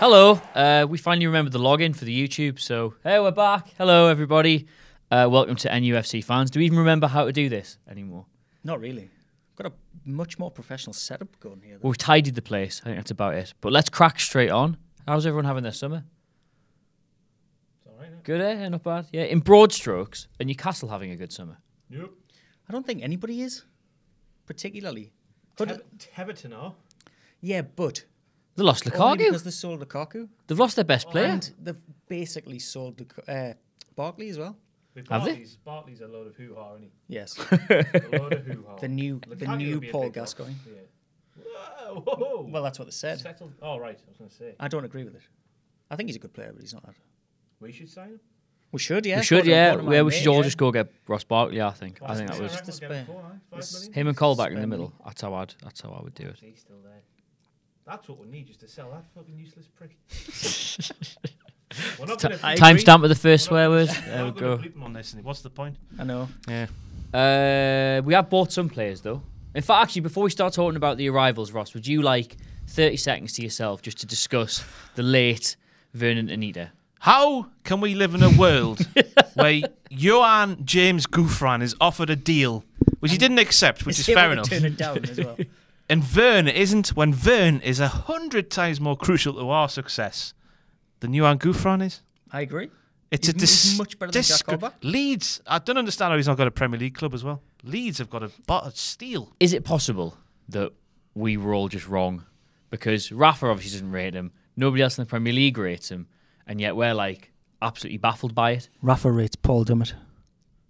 Hello. We finally remembered the login for the YouTube, so hey, we're back. Hello, everybody. Welcome to NUFC fans. Do we even remember how to do this anymore? Not really. Got a much more professional setup going here. Well, we've tidied the place. I think that's about it. But let's crack straight on. How's everyone having their summer? It's all right, isn't it? Good, eh? Not bad. Yeah, in broad strokes. And Newcastle having a good summer. Yep. I don't think anybody is, particularly. Everton are. Yeah, but They lost only Lukaku. because they sold Lukaku. They've lost their best player. And they've basically sold Barkley as well. Have they? Bartley's a load of hoo-ha, isn't he? Yes. A load of hoo-ha. the new Lukaku would be a Paul big Gascoigne. loss. Yeah. Whoa. Well, that's what they said. Settled. Oh, right. I was going to say. I don't agree with it. I think he's a good player, but he's not that. We should sign him. We should, yeah. We should, yeah. According to my We should all mate, just go get Ross Barkley, I think. I think that was Just to spare. 5 million. him and Colback in the middle. That's how I would do it. He's still there. That's what we need, just to sell that fucking useless prick. We're not gonna Timestamp with the first swear word. There we we're gonna go. bleep him on this. What's the point? I know. Yeah. We have bought some players though. In fact, actually, before we start talking about the arrivals, Ross, would you like 30 seconds to yourself just to discuss the late Vernon Anita? How can we live in a world where Johan James Gouffran is offered a deal which he didn't accept, which is He fair wanted enough, to turn it down as well. and Vern isn't, when Vern is 100 times more crucial to our success than Johan Gouffran is? I agree. It's He's much better than Jack Colback. Leeds, I don't understand how he's not got a Premier League club as well. Leeds have got a steal. Is it possible that we were all just wrong? Because Rafa obviously doesn't rate him. Nobody else in the Premier League rates him. And yet we're like absolutely baffled by it. Rafa rates Paul Dummett.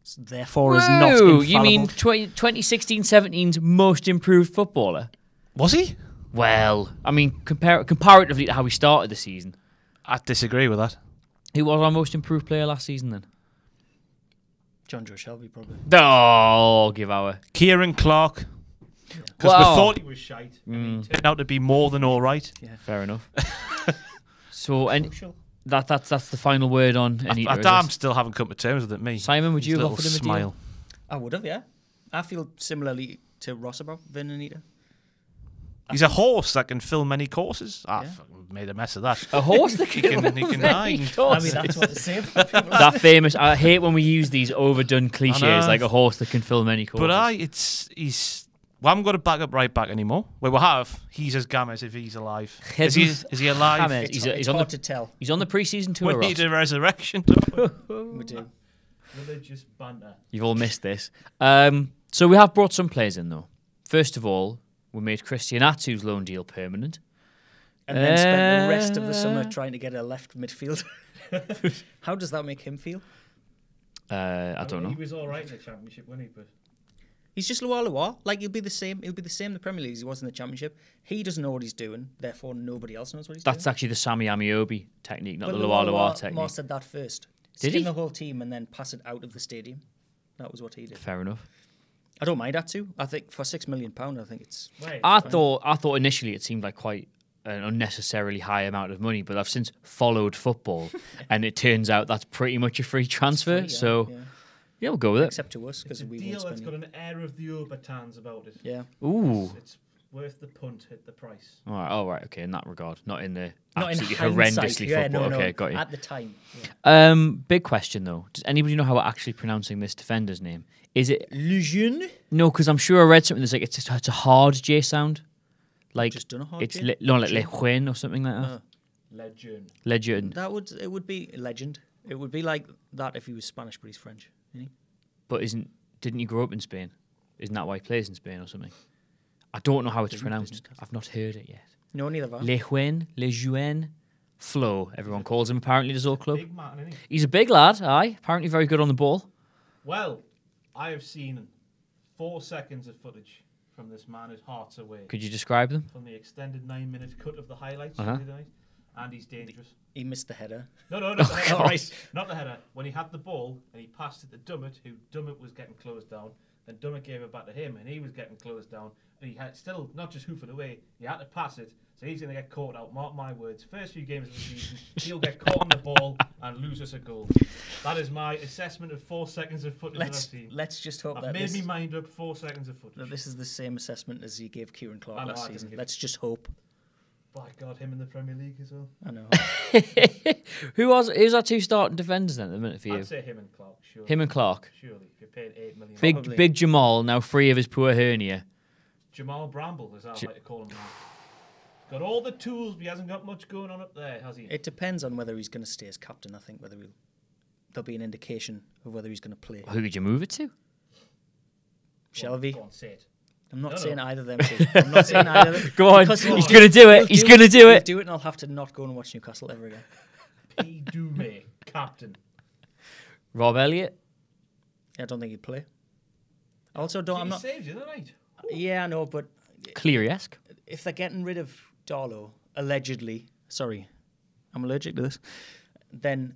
So therefore is not No, infallible. you mean 2016-17's most improved footballer? Was he? Well, I mean, comparatively to how we started the season. I disagree with that. Who was our most improved player last season then? John Joe Shelby, probably. Oh, give our... Kieran Clark. Because Well, we thought He was shite. he turned out to be more than all right. Yeah. fair enough. So, and Crucial. that's the final word on Anita. I is damn it? still haven't come to terms with it, me. Simon, would His you have little offered him a deal? smile. I would have, yeah. I feel similarly to Ross about Vern Anita. He's a horse that can fill many courses. I Yeah. fucking made a mess of that. A horse that He can... can, he can I mean, that's what they say about people. That famous... I hate when we use these overdone I cliches know. like a horse that can fill many courses. But he's. We haven't got a backup right back anymore. Well, we have. He's as Games if he's alive. Is he alive? James. It's hard to tell. He's on the pre-season tour, We Ross. need a resurrection. We do. Religious banter. You've all missed this. So we have brought some players in, though. First of all, we made Christian Atsu's loan deal permanent. And then spent the rest of the summer trying to get a left midfield. How does that make him feel? I don't know. He was all right in the Championship, wasn't he? But He's just Loa. Like, he'll be the same in the Premier League as he was in the Championship. He doesn't know what he's doing, therefore nobody else knows what he's That's doing. actually the Sammy Amiobi technique, not But the Loa technique. mastered that first. Did Skin he? the whole team and then pass it out of the stadium. That was what he did. Fair enough. I don't mind Atsu. I think for £6 million, I think it's... wait, I thought initially it seemed like quite an unnecessarily high amount of money, but I've since followed football, and it turns out that's pretty much a free transfer. free, yeah, So yeah. yeah, we'll go with it. Except to us, it's because a we deal won't that's spend got an air of the Obertans about it. Yeah. Ooh. It's worth the punt, hit the price. All right. Okay, in that regard, not in the Not in absolutely hindsight. horrendously Yeah, football. no. Okay, got you. At the time. Yeah. Big question though. Does anybody know how we're actually pronouncing this defender's name? Is it Lejeune? no? Because I'm sure I read something that's like it's a hard J sound. Like Just done a hard it's J? like Le Juin or something like that. Legend. Legend. It would be a legend. It would be like that if he was Spanish, but he's French. Isn't he? But didn't he grow up in Spain? Isn't that why he plays in Spain or something? I don't know how it's Doesn't pronounced. Newcastle. I've not heard it yet. No, neither have I. Le Juin, Le Juin, Flo. Everyone calls him apparently. Does all club. Big man, isn't he? He's a big lad. Aye. Apparently very good on the ball. Well, I have seen 4 seconds of footage from this man whose heart's away. Could you describe them? From the extended 9-minute cut of the highlights Uh-huh. the other night. And he's dangerous. He missed the header. No, not the header. God. Right. Not the header. When he had the ball and he passed it to Dummett, who Dummett was getting closed down, then Dummett gave it back to him and he was getting closed down. But he had still not just hoof it away, he had to pass it. So he's going to get caught out. Mark my words. First few games of the season, he'll get caught on the ball and lose us a goal. That is my assessment of 4 seconds of footage that I've seen. Let's just hope I've that made this, me mind up 4 seconds of footage. that this is the same assessment as he gave Kieran Clark I know, last I didn't season. give Let's just hope. By God, him in the Premier League as well. I know. Who's our two starting defenders then at the minute for you? I'd say him and Clark. Surely. Him and Clark. Surely, if you're paying $8 million. Big Jamal, now free of his poor hernia. Jamal Bramble, as I like to call him now. Got all the tools, but he hasn't got much going on up there, has he? It depends on whether he's going to stay as captain. I think there'll be an indication of whether he's going to play. Who could you move it to? Shelby. Go on, say it. I'm not No, saying no. either of them. Two. I'm not saying either of them. Go on, Because he's going to do it. He's going to do He'll it. do it, and I'll have to not go and watch Newcastle ever again. P. Dume, captain. Rob Elliott. I don't think he'd play. I also don't. I'm He not. saved you the night. Yeah, I know, but Cleary-esque. if they're getting rid of Darlow, allegedly, sorry, I'm allergic to this, then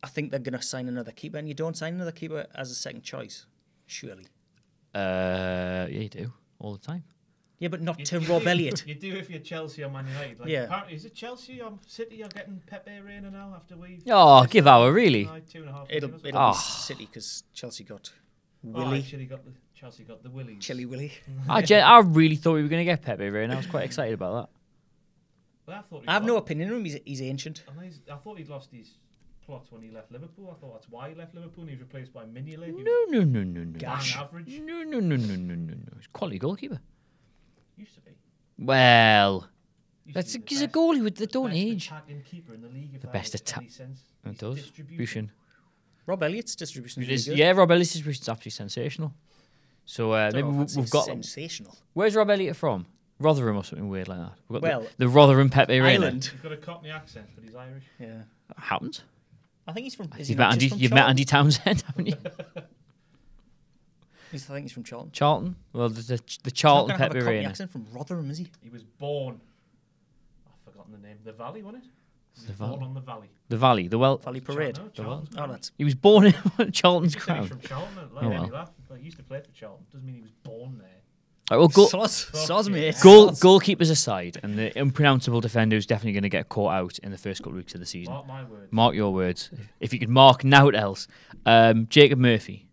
I think they're going to sign another keeper, and you don't sign another keeper as a second choice, surely. Yeah, you do. All the time. Yeah, but not You- to you Rob do- Elliott. You do if you're Chelsea or Man United. Like, Yeah. apparently, is it Chelsea or City are getting Pepe Reina now after we've... Oh, give our, really? 2.5 It'll million or be Oh. City because Chelsea got something. Willie, Chelsea got the Willies. Chilly Willie. I really thought we were going to get Pepe Reina. I was quite excited about Well, thought I have no opinion on him. He's ancient. I thought he'd lost his plot when he left Liverpool. I thought that's why he left Liverpool and he was replaced by Mignolet. He that. was No. Gash. bang average. No. He's a quality goalkeeper. Used to be. Well, Used to be he's the a best- goalie with the best don't age. attacking keeper in the league. If The that best makes attack- any sense. It His does. distribution. Rob Elliott's distribution is really good. Yeah, Rob Elliott's distribution is absolutely sensational. So I don't maybe know if we've that's got. sensational. Where's Rob Elliott from? Rotherham or something weird like that. We've got Well, the Rotherham Pepe Reina. Ireland. He's got a Cockney accent, but he's Irish. Yeah, That happens. I think he's from. Is he You've not met just Andy. from You've met Charlton? Andy Townsend, haven't you? I think he's from Charlton. Charlton. Well, the He's not Charlton gonna have a Pepe Cockney Reina. accent from Rotherham, is he? He was born. I've forgotten the name. The Valley, wasn't it? He was The born Valley. on the Valley. The Valley. The well. Valley Parade. Charlton. Oh, that's He was born in Charlton's He said he's crown. from Charlton. Like, Oh, yeah, well. he laughed. Like, he used to play for Charlton. Doesn't mean he was born there. Right, well, Soz, mate. goalkeepers aside, and the unpronounceable defender who's definitely going to get caught out in the first couple of weeks of the season. Mark my words. Mark your words. If you could mark nought else. Jacob Murphy.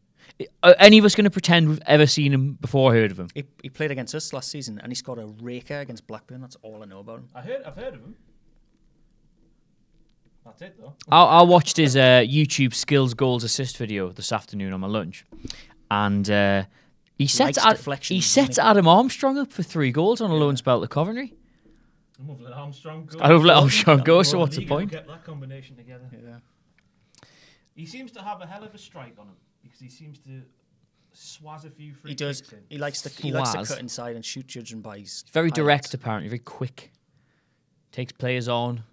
Are any of us going to pretend we've ever seen him before or heard of him? He played against us last season, and he scored a raker against Blackburn. That's all I know about him. I've heard of him. That's it though. I watched his YouTube skills goals assist video this afternoon on my lunch, and he sets Likes deflections, doesn't he? Adam Armstrong up for 3 goals on a loan spell to Coventry. I'm over let Armstrong go. I hope let Armstrong go, so Well, what's the league will point? Get that combination together. Yeah. He seems to have a hell of a strike on him because he seems to swaz a few free He does. kicks in. He likes to Swaz. cut inside and shoot, judging by his. Very direct, highlights. apparently, very quick. Takes players on.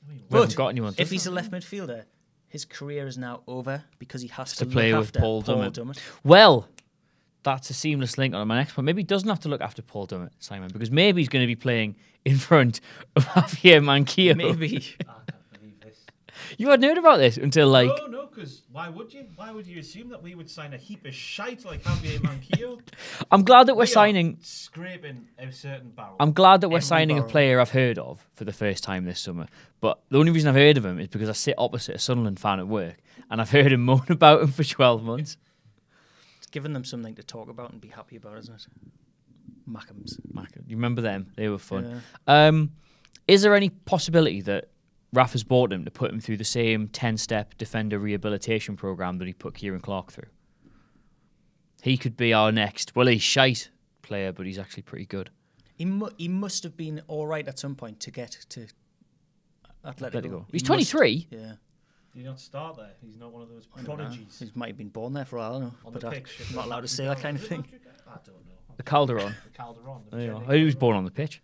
I mean, We But haven't got anyone. if he's a left midfielder, his career is now over because he has to play look with after Paul Dummett. Dummett. Well, that's a seamless link on my next point. Maybe he doesn't have to look after Paul Dummett, Simon, because maybe he's going to be playing in front of Javier Manquillo. Maybe. I can't believe this. You hadn't heard about this until like. No, because why would you? Why would you assume that we would sign a heap of shite like Javier Manquillo? I'm glad that we're We are signing. scraping a certain barrel. I'm glad that we're Every signing a barrel. player I've heard of for the first time this summer. But the only reason I've heard of him is because I sit opposite a Sunderland fan at work, and I've heard him moan about him for 12 months. It's giving them something to talk about and be happy about, isn't it? Mackems. You remember them? They were fun. Yeah. Is there any possibility that Rafa's bought him to put him through the same 10-step defender rehabilitation program that he put Kieran Clark through? He could be our next, well, he's shite player, but he's actually pretty good. He must have been all right at some point to get to Atletico. He's He 23. must- Yeah. Did he not start there? He's not one of those I don't know. prodigies. He might have been born there for all I don't know. On But the I'm pitch. not allowed to say that kind of thing. I don't know. The Calderon. The Calderon. the There you are. Shindig He was born Calderon. on the pitch.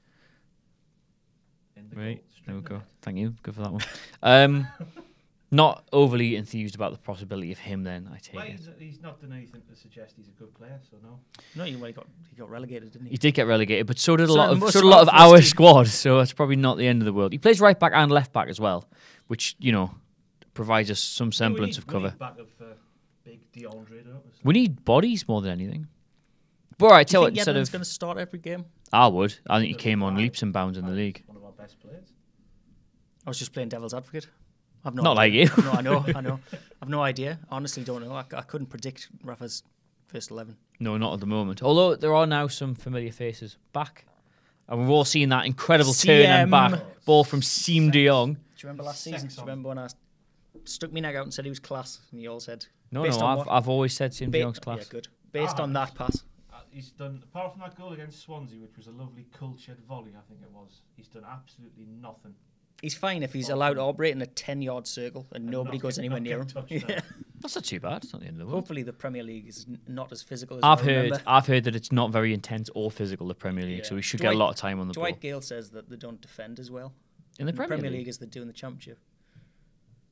In the Right. goal, straight There we in the go. net. Thank you. Good for that one. Not overly enthused about the possibility of him then, I take Well, it. he's not done anything to suggest he's a good player, so no. No, he got relegated, didn't He he? did get relegated, but so did a So lot of most so of did a lot of our our first team. squad, so it's probably not the end of the world. He plays right back and left back as well, which, you know, provides us some semblance of We cover. need backup for big DeAndre, don't we? So We need bodies more than anything. But all right, Do tell you what think instead Yedlin's of going to start every game? I would. I think he came on leaps and bounds in the league. One of our best players. I was just playing devil's advocate. I've no Not idea. like you. No, I know. I've no idea. Honestly, don't know. I couldn't predict Rafa's first 11. No, not at the moment. Although there are now some familiar faces back. And we've all seen that incredible turn and back ball from Siem de Jong. Do you remember last season? Do you remember when I stuck my neck out and said he was class? And you all said... No, I've always said Siem de Jong's class. Yeah, good. Based on that pass. He's done, apart from that goal against Swansea, which was a lovely cultured volley, I think it was, he's done absolutely nothing. He's fine if he's allowed to operate in a 10-yard circle and nobody goes anywhere near him. Yeah. That's not too bad. It's not the end of the world. Hopefully the Premier League is not as physical as I've heard that it's not very intense or physical, the Premier League, so we should get a lot of time on the ball. Dwight Gale says that they don't defend as well. In the Premier League as they do in the Championship.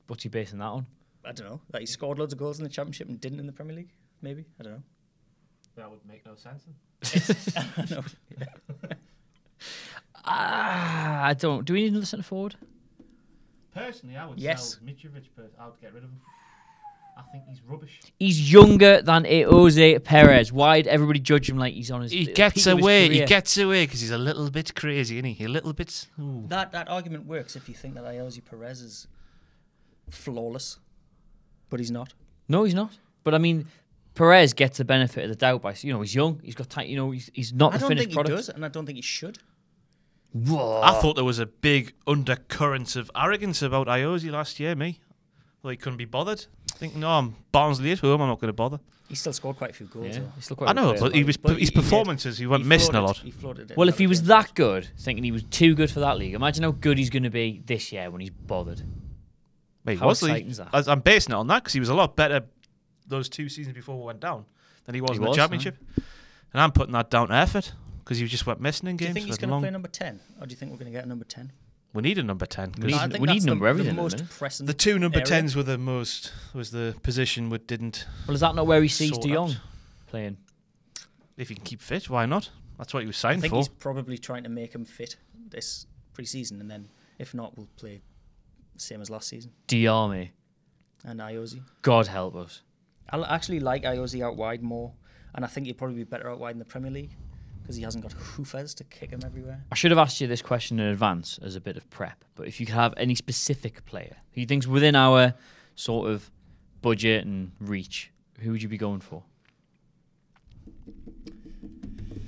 What's he basing that on? I don't know. That he scored loads of goals in the Championship and didn't in the Premier League? Maybe? I don't know. That would make no sense. No. I don't. Do we need another centre forward? Personally, I would sell Mitrovic, but I would get rid of him. I think he's rubbish. He's younger than Jose Perez. Why'd everybody judge him like he's on his? He gets away. He gets away because he's a little bit crazy, isn't he? A little bit. Ooh. That argument works if you think that Jose Perez is flawless, but he's not. No, he's not. But I mean, Perez gets the benefit of the doubt by he's young. He's got time. He's not the finished product. I don't think he does, and I don't think he should. Whoa. I thought there was a big undercurrent of arrogance about Iose last year, Like, he couldn't be bothered. Thinking, no, I'm Barnsley at home, I'm not going to bother. He still scored quite a few goals. Yeah, he's still quite I know, but his performances, he went missing a lot. He floated it. Well, if he was that good, thinking he was too good for that league, imagine how good he's going to be this year when he's bothered. Wait, how exciting is that? I'm basing it on that because he was a lot better those 2 seasons before we went down than he was in the Championship. Huh? And I'm putting that down to effort. Because he just went missing in games. Do you think he's going to play number 10? Or do you think we're going to get a number 10? We need a number 10. We need number everything. The 2 number 10s were was the position we didn't. Well, is that not where he sees De Jong playing? If he can keep fit, why not? That's what he was signed for. I think he's probably trying to make him fit this pre-season, and then if not, we'll play the same as last season. Diarme. And Iose. God help us. I actually like Iose out wide more, and I think he'd probably be better out wide in the Premier League. Because he hasn't got hoofers to kick him everywhere. I should have asked you this question in advance as a bit of prep. But if you could have any specific player who you think's within our sort of budget and reach, who would you be going for?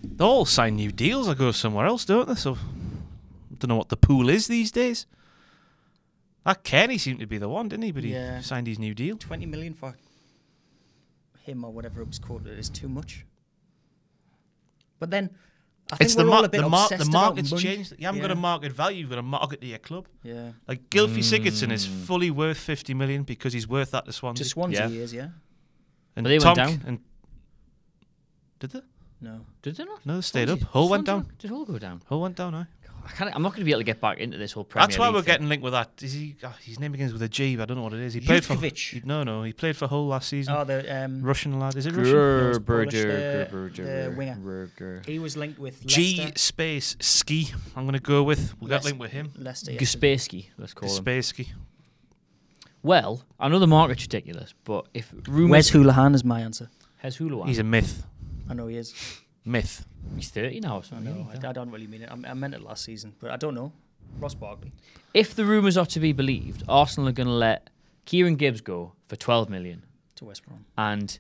They all sign new deals or go somewhere else, don't they? So I don't know what the pool is these days. That Kenny seemed to be the one, didn't he? But he signed his new deal. 20 million for him or whatever it was quoted is too much. But then, I think we're all a bit obsessed the market's about money. changed. You haven't got a market value, you've got a market to your club. Yeah. Like, Gylfi Sigurdsson is fully worth 50 million because he's worth that to Swansea. To Swansea he is, yeah. And but they went down. And did they? No. Did they not? No, they stayed up. Hull went down. Did Hull go down? Hull went down, aye. I'm not going to be able to get back into this whole Premier That's why League we're thing. getting linked with that. Is he? His name begins with a G, but I don't know what it is. He played for he played for Hull last season. Oh, the Russian lad. Is it Russian? The winger. He was linked with Leicester. G space ski. I'm going to go with. We got linked with him. Leicester. Gaspersky, let's call him. Gaspersky. Well, I know the market's ridiculous, but if rumours... Wes Hoolahan is my answer. Wes Hoolahan? He's a myth. I know he is. Myth. He's 30 now or something. I don't really mean it. I meant it last season, but I don't know. Ross Barkley. If the rumours are to be believed, Arsenal are going to let Kieran Gibbs go for 12 million. To West Brom. And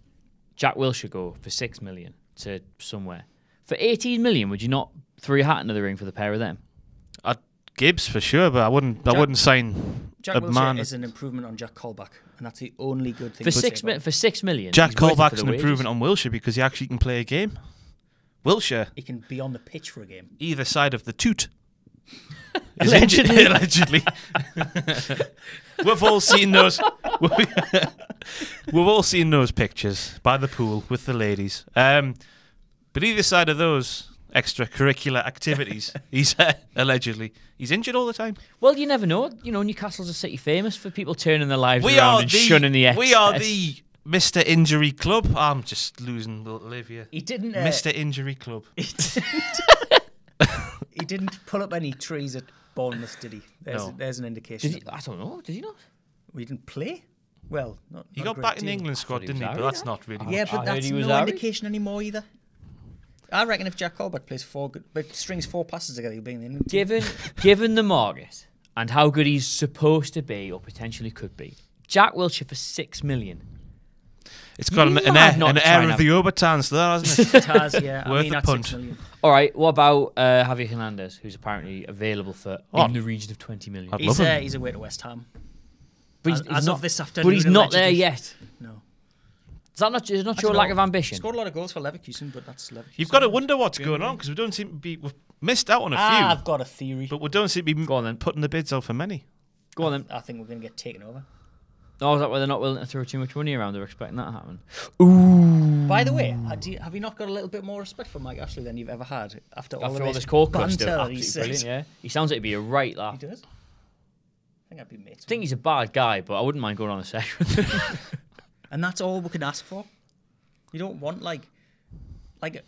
Jack Wilshere go for 6 million to somewhere. For 18 million, would you not throw your hat into the ring for the pair of them? Gibbs for sure, but I wouldn't sign Jack a Wilshere man. Is an improvement on Jack Colback, and that's the only good thing. For 6 million, Jack he's worth it Colback's for an the improvement on Wilshere because he actually can play a game. Wilshere, he can be on the pitch for a game. Either side of the toot. Allegedly. Allegedly. We've all seen those. We've all seen those pictures by the pool with the ladies. But either side of those extracurricular activities, he's allegedly injured all the time. Well, you never know. You know, Newcastle's a city famous for people turning their lives around and shunning the excess. We are the Mr. Injury Club. I'm just losing little Olivia. He didn't. Mr. Injury Club. He didn't pull up any trees at Bournemouth, did he? There's an indication. I don't know. Did he not? We didn't play. Well, he got back in the England squad, didn't he? But that's not really. Yeah, but that's no indication anymore either. I reckon if Jack Colback plays strings 4 passes together, he'll be in the England team. Given the market and how good he's supposed to be or potentially could be, Jack Wilshere for 6 million. It's got an air of the Obertans there, hasn't it? It has, yeah. Worth I mean, the that's punt. 6 million. All right, what about Javier Hernandez, who's apparently available for in the region of 20 million? I'd love him. He's away to West Ham. But As not, of this afternoon, but he's not there allegedly. yet. No. Is not I your don't lack know. of ambition? Scored a lot of goals for Leverkusen, but that's Leverkusen. You've got to wonder what's going on because we don't seem to be. We've missed out on a few, I've got a theory. but we don't seem to be Go on then. putting the bids out for many. Go on then. I think we're going to get taken over. Oh, is that why they're not willing to throw too much money around? They're expecting that to happen. Ooh. By the way, have you not got a little bit more respect for Mike Ashley than you've ever had after all After all of this cork stuff, banter he absolutely says? brilliant, yeah. He sounds like he'd be a right laugh. He does. I think I'd be mates. I think he's a bad guy, but I wouldn't mind going on a session with him. And that's all we can ask for. You don't want like Freddie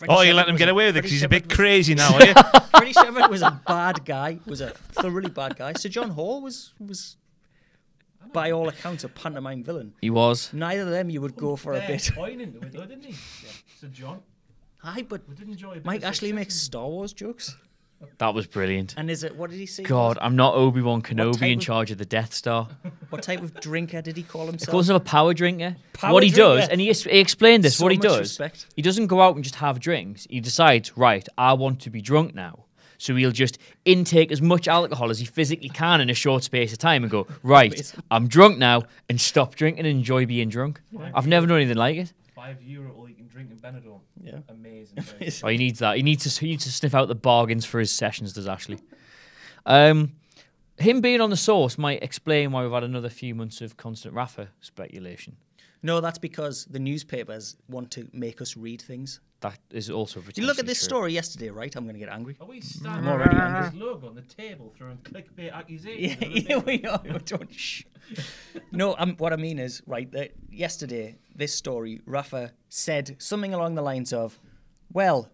Oh, you Shepard let him was get a- away with it Freddie because he's a Shepard bit was- crazy now, are you? Freddie Shepard was a bad guy. Was a thoroughly bad guy. Sir John Hall was by all accounts a pantomime villain. He was. Neither of them you would go for a bit. Point into it, though, didn't he? Yeah. So John, Aye, but we did enjoy a bit Mike of Ashley success. makes Star Wars jokes. That was brilliant. And is it, what did he say? God, I'm not Obi-Wan type Kenobi in of- charge of the Death Star. What type of drinker did he call He himself? calls him a power drinker. Power what he does, drinker. and he explained this, So what he much does, respect. he doesn't go out and just have drinks. He decides, right, I want to be drunk now. So he'll just intake as much alcohol as he physically can in a short space of time and go, right, Amazing. I'm drunk now, and stop drinking and enjoy being drunk. I've never known anything like it. €5 all you can drink in Benidorm. Yeah. Amazing. Oh, he needs that. He needs to sniff out the bargains for his sessions, does Ashley. Him being on the source might explain why we've had another few months of constant Rafa speculation. No, that's because the newspapers want to make us read things. That is also You look at potentially this true. story yesterday, right? I'm going to get angry. Are we standing already around angry. this logo on the table throwing clickbait Yeah, accusations? yeah, we are. Shh. No, what I mean is, right, that yesterday, this story, Rafa said something along the lines of, well,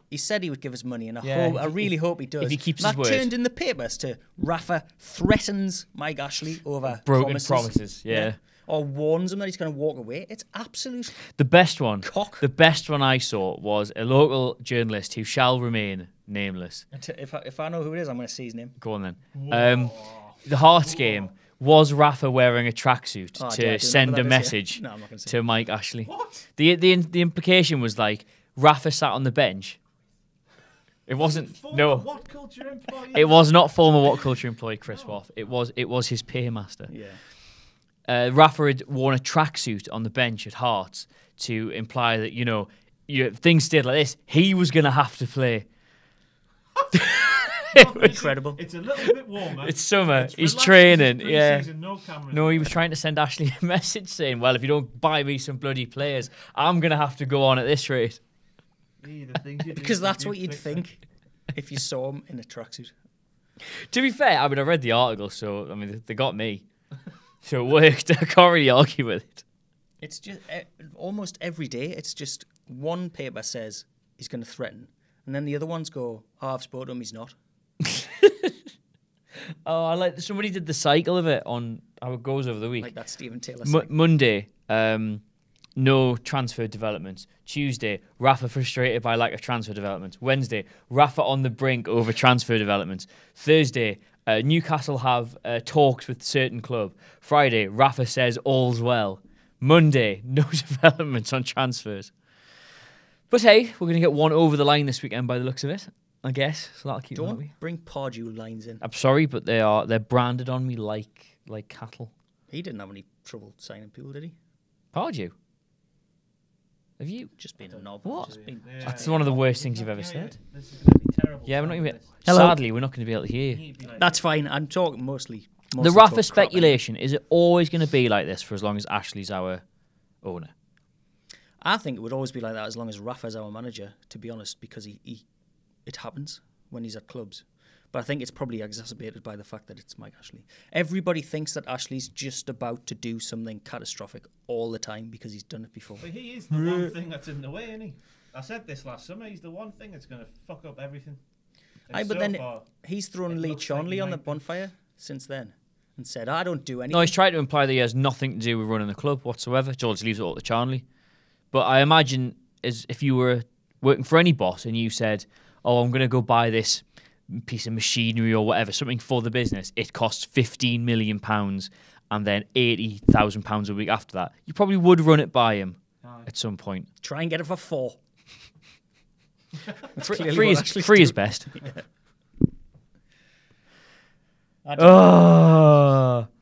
he said he would give us money, and Yeah, I really hope he does. if he keeps and his that word. turned in the papers to Rafa threatens Mike Ashley over Broken promises, yeah. Or warns him that he's going to walk away. It's absolute The best one. cock. The best one I saw was a local journalist who shall remain nameless. If I know who it is, I'm going to say his name. Go on then. The Hearts game was Rafa wearing a tracksuit Oh, to dear, I do send know a who that is, message yeah. No, I'm not gonna say. to Mike Ashley. What? The implication was like Rafa sat on the bench. It wasn't. No, What culture employee? it was not former What Culture employee Chris Wath. It was his paymaster. Yeah. Rafa had worn a tracksuit on the bench at Hearts to imply that, things stayed like this, he was going to have to play. Incredible. It's a little bit warmer. It's summer. It's He's relaxed, training. it's Yeah. pre-season, no cameras. No, he was trying to send Ashley a message saying, well, if you don't buy me some bloody players, I'm going to have to go on at this rate. Yeah, the things you do Because to that's do what you'd clickbait. think if you saw him in a tracksuit. To be fair, I read the article, so, they got me. So it worked. I can't really argue with it. It's just almost every day. It's just one paper says he's going to threaten, and then the other ones go, "Oh, I've spoken to him. He's not." Oh, somebody did the cycle of it on how it goes over the week. Like that Stephen Taylor. Monday, no transfer developments. Tuesday, Rafa frustrated by lack of transfer developments. Wednesday, Rafa on the brink over transfer developments. Thursday, Newcastle have talks with certain club. Friday, Rafa says all's well. Monday, no developments on transfers. But hey, we're going to get one over the line this weekend by the looks of it, I guess. So that'll keep them happy. Don't bring Pardew lines in. I'm sorry, but they're branded on me like cattle. He didn't have any trouble signing people, did he? Pardew? Have you? Just being a knob. What? Just being, Yeah. That's one of the worst things you've ever Yeah, said. This is going to be terrible. Yeah, we're not even. Hello? Sadly, we're not going to be able to hear you. That's fine. I'm talking mostly The Rafa talk crap speculation, is it always going to be like this for as long as Ashley's our owner? I think it would always be like that as long as Rafa's our manager, to be honest, because it happens when he's at clubs. But I think it's probably exacerbated by the fact that it's Mike Ashley. Everybody thinks that Ashley's just about to do something catastrophic all the time because he's done it before. But he is the one thing that's in the way, isn't he? I said this last summer. He's the one thing that's going to fuck up everything. And Aye, but so then far, he's thrown it Lee looks like Charnley he on the might be. bonfire since then and said, I don't do anything. No, he's tried to imply that he has nothing to do with running the club whatsoever. George leaves it all to Charnley. But I imagine as if you were working for any boss and you said, oh, I'm going to go buy this piece of machinery or whatever, something for the business. It costs £15 million and then £80,000 a week after that, you probably would run it by him at some point. Try and get it for 4. Free is best. Yeah. I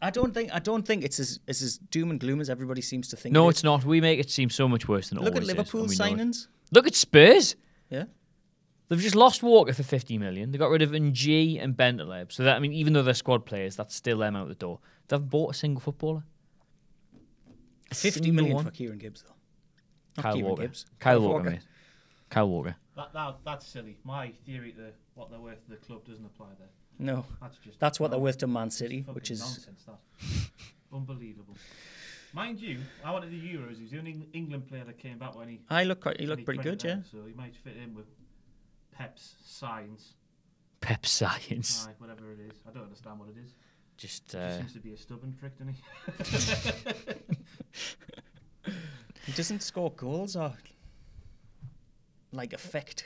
don't think it's as doom and gloom as everybody seems to think. No, it's not. We make it seem so much worse than it Look at always is. Liverpool's signings. Look at Spurs. Yeah. They've just lost Walker for 50 million. They got rid of Ng and Bentaleb. So that, I mean, even though they're squad players, that's still them out the door. They haven't bought a single footballer. 50 million for Kieran Gibbs, though. Not Kyle Kieran Walker. Gibbs. Kyle Walker, mate. Kyle Walker. That's silly. My theory that what they're worth to the club doesn't apply there. No. That's what they're worth to Man City, which is nonsense. That unbelievable. Mind you, I wanted the Euros. He was the only England player that came back when he. He looked pretty good, yeah. So he might fit in with Pep's science. Pep science. Whatever it is, I don't understand what it is. Just seems to be a stubborn prick, doesn't he? He doesn't score goals or like affect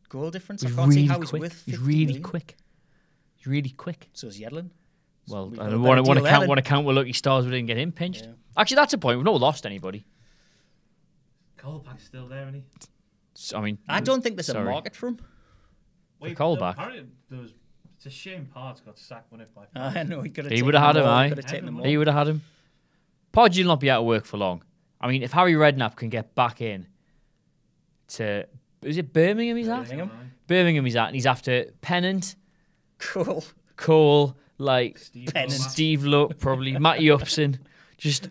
goal difference. I can't see how he's with 50 He's really million. quick. He's really quick. So is Yedlin. Well, we've I got a want better to deal count. there Want to count with lucky stars. We didn't get him pinched. Yeah. Actually, that's a point. We've not lost anybody. Colback's still there, isn't he? I mean, I don't think there's a market for him. Wait, Colback. Apparently it's a shame Parts got sacked when it like. I know he would have had him. He would have had him. Podge will not be out of work for long. I mean, if Harry Redknapp can get back in to, is it Birmingham he's at? Birmingham he's at, and he's after Pennant, Cole, like Steve Luck, probably Matty Upson, just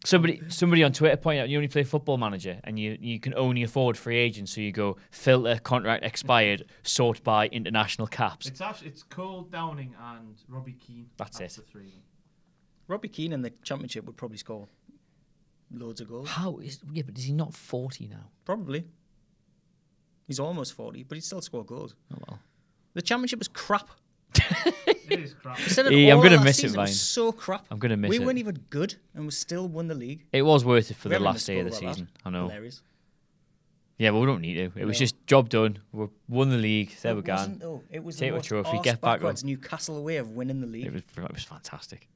somebody on Twitter pointed out you only play Football Manager and you can only afford free agents, so you go filter contract expired, sort by international caps. It's Cole, Downing, and Robbie Keane. That's it. The three of them. Robbie Keane in the Championship would probably score loads of goals. But is he not 40 now? Probably. He's almost 40, but he'd still score goals. Oh well. The Championship was crap. It is crap. I'm going to miss it, Vine. It was so crap. I'm going to miss it. We weren't even good, and we still won the league. It was worth it for the last day of the season. I know. Hilarious. Yeah, but we don't need to. It was just job done. We won the league. There we go. It was take the a most trophy. Get back on. Newcastle away of winning the league. It was fantastic.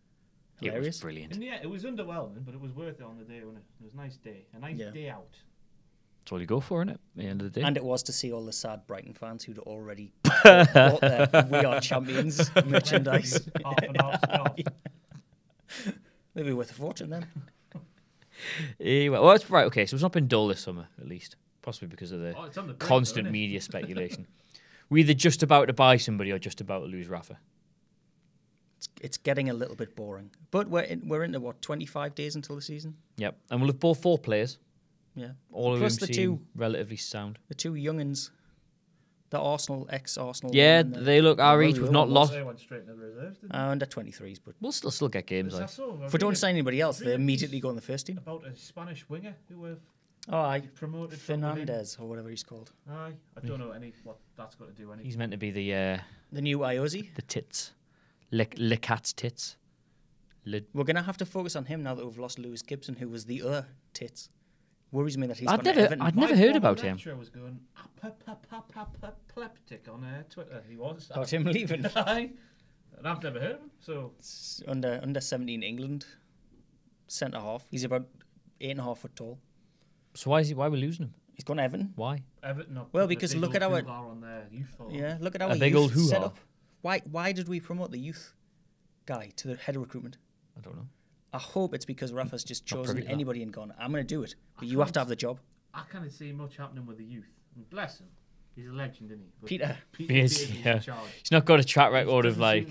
Hilarious. It was brilliant. And yeah, it was underwhelming, but it was worth it on the day, wasn't it? It was a nice day. A nice day out. That's all you go for, isn't it? At the end of the day. And it was to see all the sad Brighton fans who'd already bought their "We Are Champions" merchandise. Maybe worth a fortune then. Well, that's right. Okay, so it's not been dull this summer, at least. Possibly because of the constant media speculation. We're either just about to buy somebody or just about to lose Rafa. It's getting a little bit boring. But we're into, 25 days until the season? Yep. And we'll have bought 4 players. Yeah. All of them seem relatively sound. The 2 young'uns. The ex-Arsenal. Yeah, they look our age. We've not lost. They went straight into the reserves, didn't they? Under 23s, but we'll still get games. If we don't sign anybody else, they immediately go in the first team. About a Spanish winger who were promoted. Fernandez, or whatever he's called. I don't know what that's got to do anything. He's meant to be the new Iosi. The tits. Le Cat's tits. We're going to have to focus on him now that we've lost Lewis Gibson, who was the other tits. Worries me that he's I'd never heard about him. Was going apoplectic on Twitter. He was about him leaving. And I've never heard of him. So it's under 17 England centre half. He's about 8.5 foot tall. So why are we losing him? He's gone to Everton. Why? Everton. Well, because look at our on their youth look at our youth setup. Why did we promote the youth guy to the head of recruitment? I don't know. I hope it's because Rafa's just chosen anybody and gone, I'm going to do it, but you have to have the job. I can't see much happening with the youth. And bless him. He's a legend, isn't he? But Peter is, yeah. He's not got a track record of like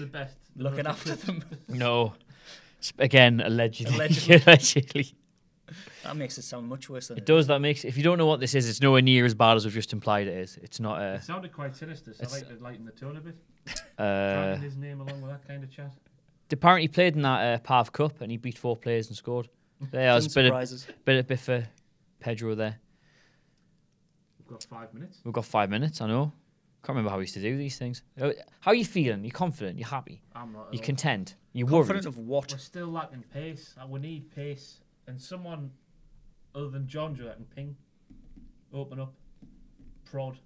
looking after them. No. Again, allegedly. Allegedly. That makes it sound much worse than it does. That makes, if you don't know what this is, it's nowhere near as bad as we've just implied it is. It's not. It sounded quite sinister. So I like to lighten the tone a bit. Dragging his name along with that kind of chat. Apparently, he played in that Pav Cup and he beat 4 players and scored. There was a bit for Pedro there. We've got 5 minutes. We've got 5 minutes. I know. Can't remember how we used to do these things. How are you feeling? You confident? You happy? I'm not. You content? You confident worried? Of what? We're still lacking pace. We need pace, and someone other than John that can ping, open up, prod.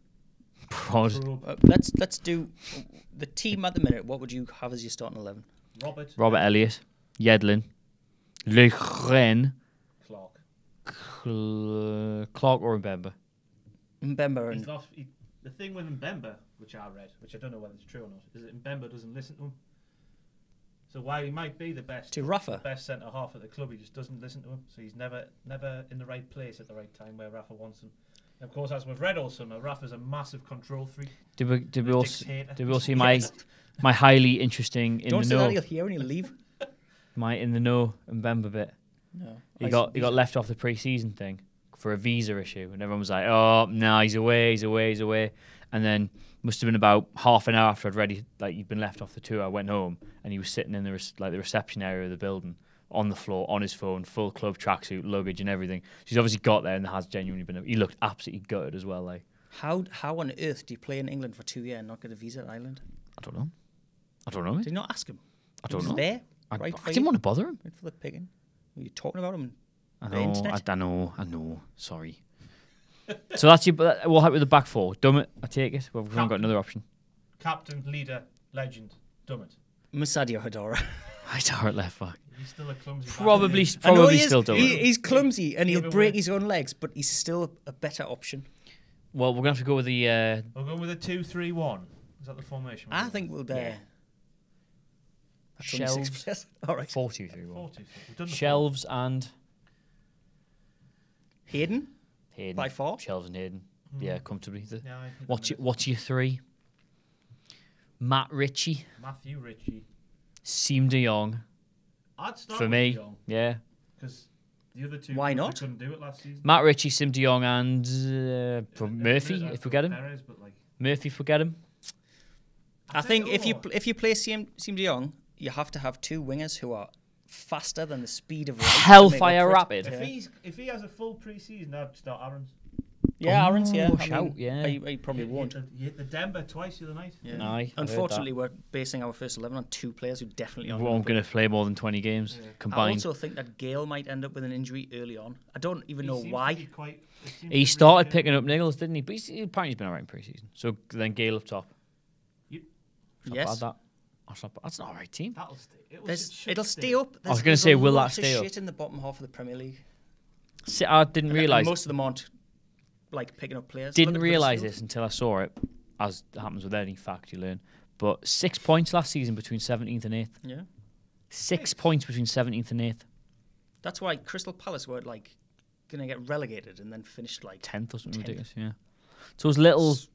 Let's do the team at the minute. What would you have as your starting 11? Robert Elliott. Yedlin, Le Ren, Clark. Clark or Mbemba. Mbemba He's and lost. The thing with Mbemba, which I read, which I don't know whether it's true or not, is that Mbemba doesn't listen to him. So while he might be the best centre half at the club, he just doesn't listen to him. So he's never in the right place at the right time where Rafa wants him. And of course, as we've read all summer, Rafa's a massive control freak. Did we all see my highly interesting in don't the say know? that, he'll hear and he'll leave. My in the know Mbemba bit. No, He got left off the pre-season thing for a visa issue, and everyone was like, "Oh, no, he's away." And then must have been about half an hour after I'd ready, like he'd been left off the tour. I went home, and he was sitting in the reception area of the building on the floor on his phone, full club tracksuit, luggage, and everything. She's obviously got there, and there has genuinely been. He looked absolutely gutted as well. Like, how on earth do you play in England for 2 years and not get a visa at Ireland? I don't know. Did you not ask him? I don't He was know. there. I Right for didn't you. want to bother him. Right for the picking. Were you talking about him? I on the know. internet? I know. Sorry. So that's you. But we'll help with the back four. Dummett, I take it. We've not got another option. Captain, leader, legend, Dummett. Musadio Hedora. I don't at left back. He's still a clumsy Probably I know he is. still Dummett. He's clumsy and he'll Give break away. his own legs, but he's still a better option. Well, we're gonna have to go with the. We're going with a 2-3-1. Is that the formation? I think we'll Yeah. That's only Shelves. 6 players. All right. 4-2-3-1. 4-2-3. We've done the Shelves and Hayden Hayden. by 4. Shelves and Hayden. Yeah, comfortably. four. Yeah, I think What's your 3? Matt Ritchie, Matthew Ritchie. Siem de Jong. I'd start For with me, De Jong, yeah. because the other two Why not? couldn't do it last season. Matt Ritchie, Siem de Jong, and Murphy, I'd if we put get him. Perez, but like, Murphy, if we get him. I think if you play Siem de Jong, you have to have 2 wingers who are faster than the speed of light. to make Hellfire up for it. rapid. if he has a full pre-season, I'd start Aaron's. Yeah, Aaron's, yeah. Oh, I shout, mean, yeah. He probably won't. You hit the Denver twice the other night. Yeah. Aye, I heard Unfortunately, we're basing our first 11 on 2 players who definitely aren't. I'm going to play more than 20 games I combined. also think that Gale might end up with an injury early on. I don't even know He seems to why. be quite- it seems to He be started really picking up niggles, didn't he? But apparently he's been alright in pre-season. So then Gale up top. Not Yes. bad, that's not an alright team. That'll stay. It'll stay up. I was gonna say, will that There's stay up? shit in the bottom half of the Premier League. See, I didn't And realise. most of them aren't like picking up players. Didn't Look at realise Huddersfield. this until I saw it, as happens with any fact you learn. But 6 points last season between 17th and 8th. Yeah, 6 points between 17th and 8th. that's why Crystal Palace were like gonna get relegated and then finished like 10th or something 10th. ridiculous, yeah. So those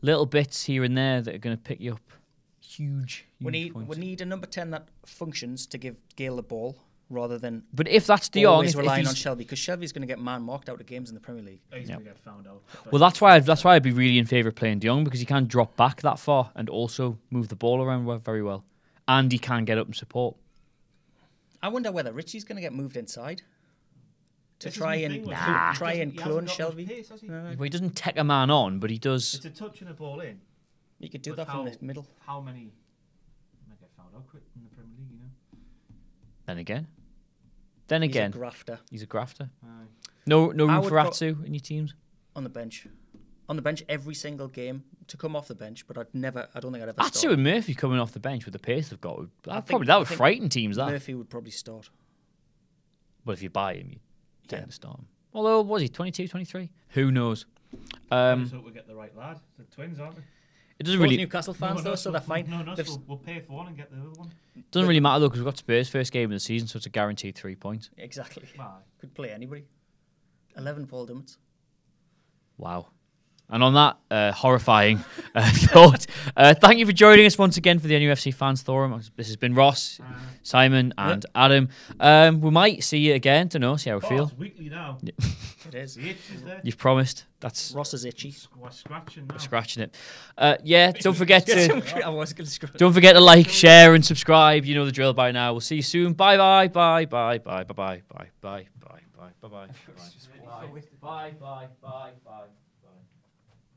little bits here and there that are going to pick you up. Huge we points. need a number 10 that functions to give Gale the ball rather than But if that's De Jong, always if relying he's, on Shelby, because Shelby's going to get man marked out of games in the Premier League. He's going to get found out. well, that's why I'd be really in favour of playing De Jong, because he can drop back that far and also move the ball around very well, and he can get up and support. I wonder whether Richie's going to get moved inside to This is try my and thing with him. try He and hasn't clone got much Shelby. pace, has he? Well, he doesn't take a man on, but he does. It's a touch and a ball in. You could do But that from the middle. How many might get found out quick in the Premier League, you know? Then again, He's a grafter he's a grafter. Aye. No I room would for Atsu in your teams. on the bench. On the bench every single game to come off the bench, but I don't think I'd ever Atsu start. and Murphy coming off the bench with the pace they've got, I that would think frighten teams. That. Murphy would probably start. But if you buy him, you tend Yeah. to start him. Although, was he 22, 23? Who knows? I just hope we get the right lad. The twins, aren't they? It doesn't Both really Newcastle fans though, so they're fine. No, They've- we'll pay for one and get the other one. doesn't really matter though, because we've got Spurs' first game of the season, so it's a guaranteed 3 points. Exactly. Aye. Could play anybody. 11 Paul Dummett. Wow. And on that horrifying thought, thank you for joining us once again for the NUFC Fans Forum. This has been Ross, Simon, and Adam. We might see you again. Don't know. See how we feel. It's weekly now. It is. The itch is there. You've promised. That's Ross is itchy. We're scratching now. scratching it. Yeah. Don't forget to I was going to screw. don't forget to like, share, and subscribe. You know the drill by now. We'll see you soon. Bye bye bye bye bye bye bye bye bye bye bye bye bye bye bye bye bye bye.